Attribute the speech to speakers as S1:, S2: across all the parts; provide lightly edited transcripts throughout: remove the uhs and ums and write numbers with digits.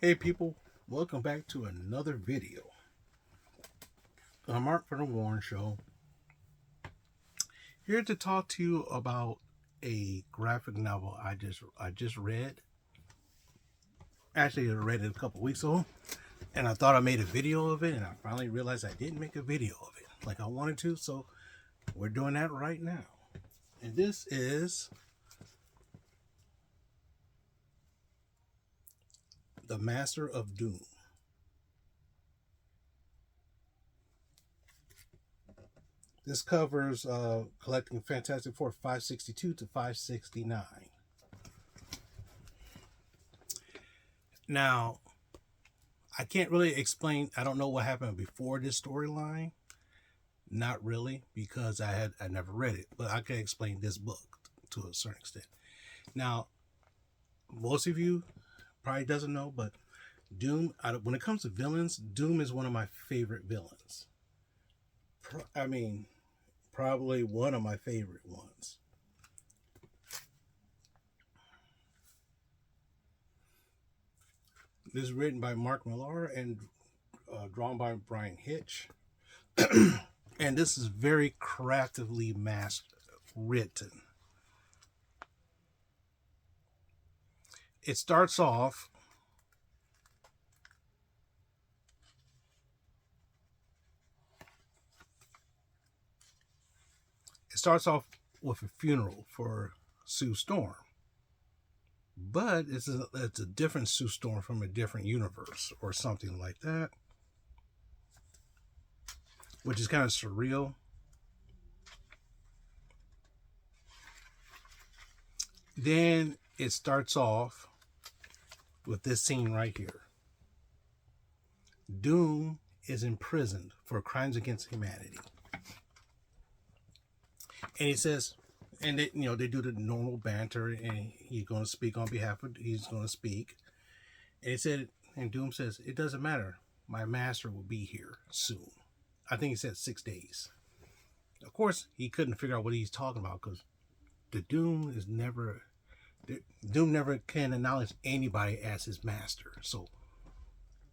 S1: Hey people, welcome back to another video. I'm Mark from the Warren Show, here to talk to you about a graphic novel I just read. Actually, I read it a couple weeks ago, and I thought I made a video of it, and I finally realized I didn't make a video of it like I wanted to, so we're doing that right now. And this is The Master of Doom. This covers collecting Fantastic Four 562 to 569. Now, I can't really explain. I don't know what happened before this storyline. Not really, because I never read it. But I can explain this book to a certain extent. Now, most of you probably doesn't know, but Doom. When it comes to villains, Doom is one of my favorite villains. Probably one of my favorite ones. This is written by Mark Millar and drawn by Brian Hitch. And this is very craftively written. It starts off with a funeral for Sue Storm. But it's a different Sue Storm from a different universe or something like that, which is kind of surreal. Then it starts off with this scene right here. Doom is imprisoned for crimes against humanity. And he says, and they do the normal banter, and he's going to speak on behalf of, he's going to speak. And he said, and Doom says, it doesn't matter. My master will be here soon. I think he said 6 days. Of course, he couldn't figure out what he's talking about, because Doom never can acknowledge anybody as his master. So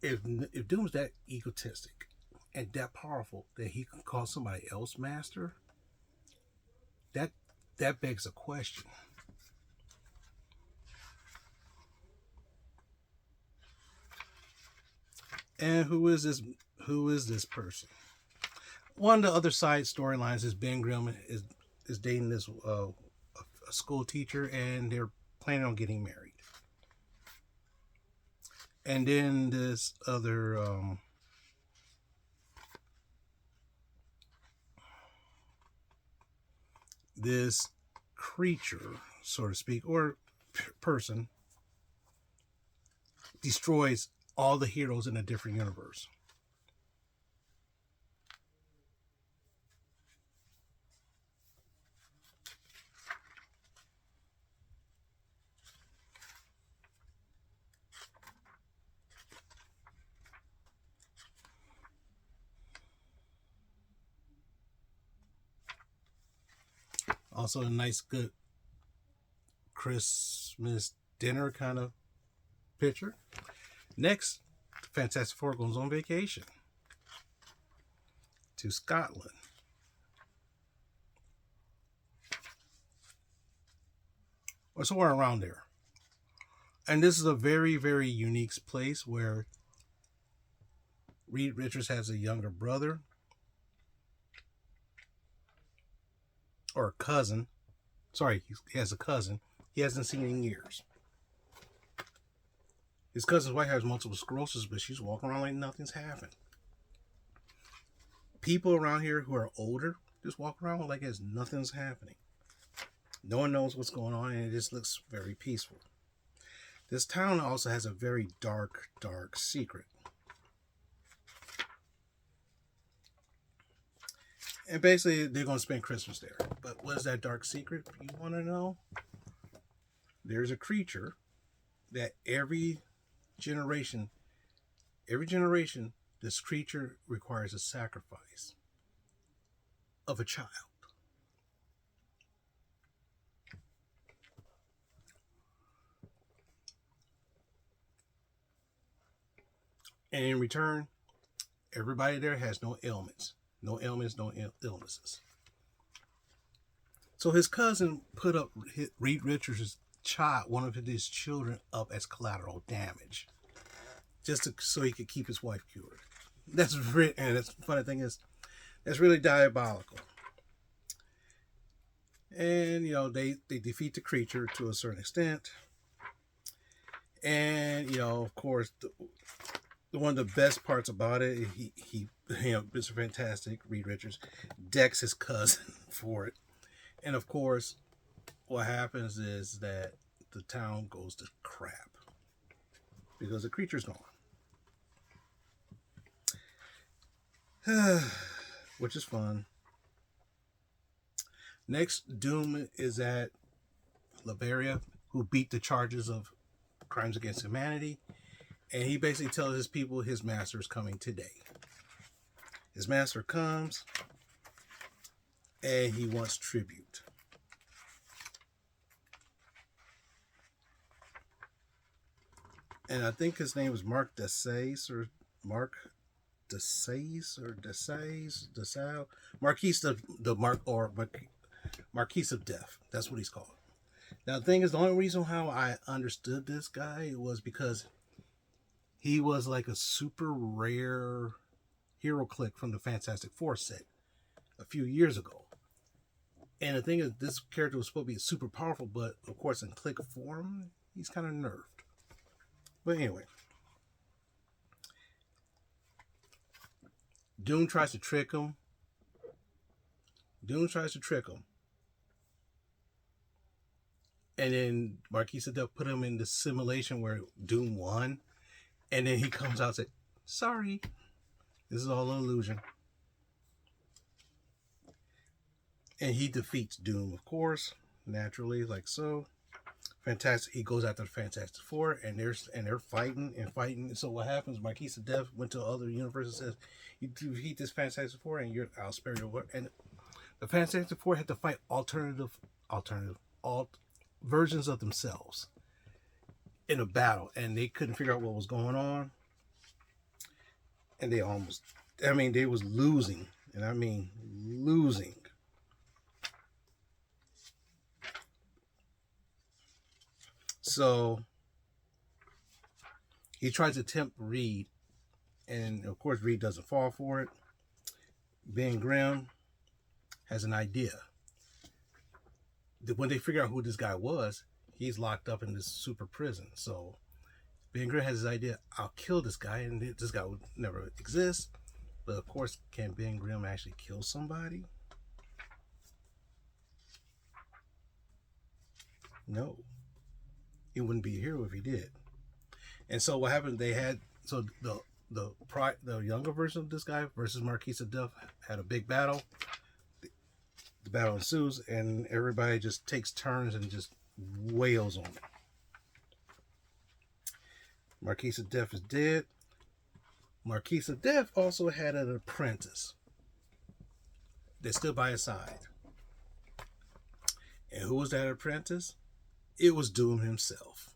S1: if Doom's that egotistic and that powerful that he can call somebody else master, that begs a question. And who is this person? One of the other side storylines is Ben Grimm is dating this a school teacher, and they're planning on getting married. And then this other this creature, so to speak, or person, destroys all the heroes in a different universe. Also a nice, good Christmas dinner kind of picture. Next, Fantastic Four goes on vacation to Scotland. Or somewhere around there. And this is a very, very unique place where Reed Richards has a younger brother, or a cousin. Sorry, he has a cousin he hasn't seen in years. His cousin's wife has multiple sclerosis, but she's walking around like nothing's happened. People around here who are older just walk around like as nothing's happening. No one knows what's going on, and it just looks very peaceful. This town also has a very dark, dark secret. And basically, they're going to spend Christmas there. But what is that dark secret? You want to know? There's a creature that every generation, this creature requires a sacrifice of a child. And in return, everybody there has no ailments. No ailments, no illnesses. So his cousin put up Reed Richards' child, one of his children, up as collateral damage, just so he could keep his wife cured. That's and the funny thing is, that's really diabolical. And they defeat the creature to a certain extent. And of course, one of the best parts about it, he Mr. Fantastic, Reed Richards, decks his cousin for it. And of course, what happens is that the town goes to crap because the creature's gone. Which is fun. Next, Doom is at Latveria, who beat the charges of crimes against humanity. And he basically tells his people his master is coming today. His master comes and he wants tribute. And I think his name was Mark Desais or Mark Desais or Desau. Marquis of Death. That's what he's called. Now the thing is, the only reason how I understood this guy was because he was like a super rare HeroClix from the Fantastic Four set a few years ago. And the thing is, this character was supposed to be super powerful, but of course in click form, he's kind of nerfed. But anyway, Doom tries to trick him. And then Marquis of Death put him in the simulation where Doom won. And then he comes out and says, sorry, this is all an illusion. And he defeats Doom, of course, naturally, like so. Fantastic. He goes after the Fantastic Four, and they're fighting. So what happens? Marquis of Death went to other universes and says, "You defeat this Fantastic Four, and I'll spare your work." And the Fantastic Four had to fight alternative versions of themselves in a battle, and they couldn't figure out what was going on. And they was losing, and I mean losing. So he tries to tempt Reed, and of course Reed doesn't fall for it. Ben Grimm has an idea. When they figure out who this guy was, he's locked up in this super prison. So Ben Grimm has his idea, I'll kill this guy, and this guy would never exist. But of course, can Ben Grimm actually kill somebody? No. He wouldn't be a hero if he did. And so what happened, the younger version of this guy versus Marquis of Death had a big battle. The battle ensues, and everybody just takes turns and just wails on him. Marquis of Death is dead. Marquis of Death also had an apprentice that stood by his side. And who was that apprentice? It was Doom himself.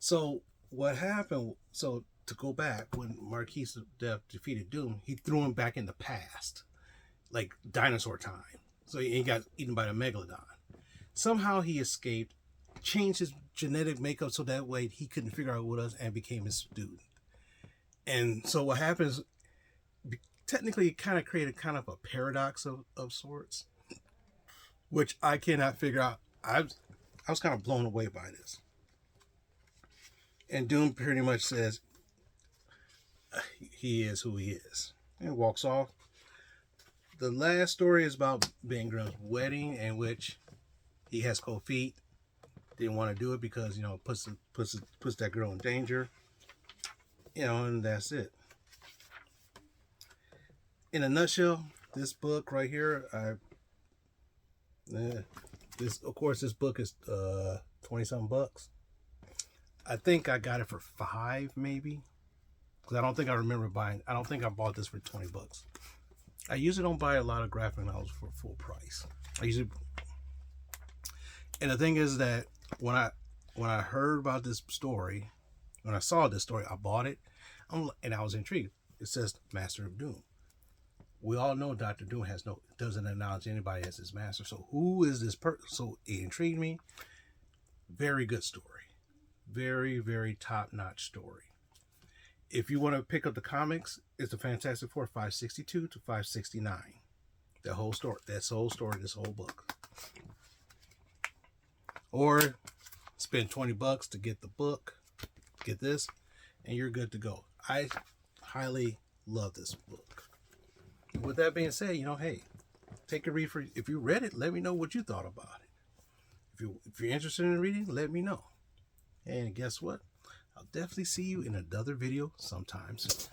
S1: So what happened? So to go back, when Marquis of Death defeated Doom, he threw him back in the past, like dinosaur time. So he got eaten by the Megalodon. Somehow he escaped, changed his genetic makeup so that way he couldn't figure out what it was, and became his student. And so what happens? Technically, it kind of created kind of a paradox of sorts, which I cannot figure out. I was kind of blown away by this. And Doom pretty much says he is who he is and walks off. The last story is about Ben Grimm's wedding, in which he has cold feet. Didn't want to do it because puts that girl in danger. And that's it. In a nutshell, this book right here, this book is 20-something bucks. I think I got it for $5 maybe, because I don't think I bought this for $20. I usually don't buy a lot of graphic novels for full price. And the thing is that when I heard about this story, when I saw this story, I bought it. And I was intrigued. It says Master of Doom. We all know Dr. Doom doesn't acknowledge anybody as his master. So who is this person? So it intrigued me. Very good story. Very, very top-notch story. If you want to pick up the comics, it's the Fantastic Four 562 to 569. The whole story. That's the whole story, this whole book. Or spend $20 to get the book, get this, and you're good to go. I highly love this book. With that being said, hey, take a read. If you read it, let me know what you thought about it. If you're interested in reading, let me know. And guess what? I'll definitely see you in another video sometime soon.